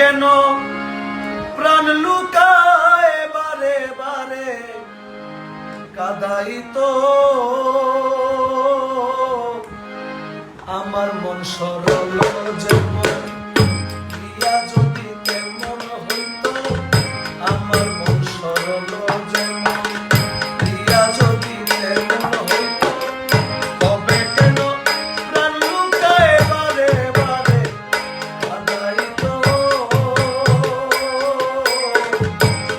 কেন প্রাণ লুকায় বারে বারে কাদাই তো আমার মন সরল যেমন দিয়া যদি কেমন হইতো আমার মন সরল যেমন দিয়া যদি কেমন হইতো তবে কেন প্রাণ লুকায় বারে বারে কাদাই তো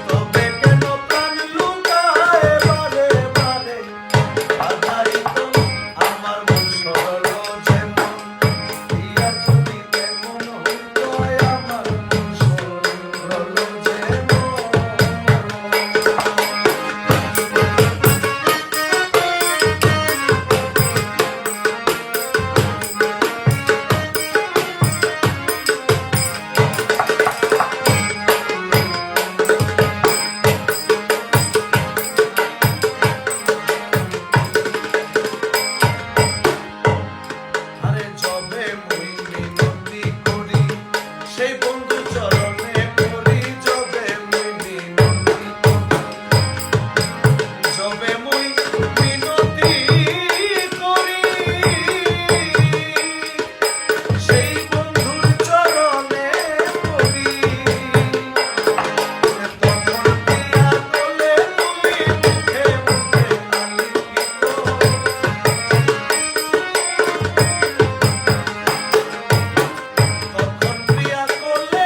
তবে কেন প্রাণ লুকায় বারে বারে কাদাই তো আমার মন সরল যেমন দিয়া যদি কেমন হইতো আমার মন সরল যেমন। আরে যবে মুই মিনতি করি সেই বন্ধু চরণে পড়ি যবে মুই মিনতি করি যবে মুই মিনতি করি সেই বন্ধুর চরণে পড়ি তখন দিয়া বলে তুমি মুখে মুখে আলিঙ্গিত তখন প্রিয়া করলে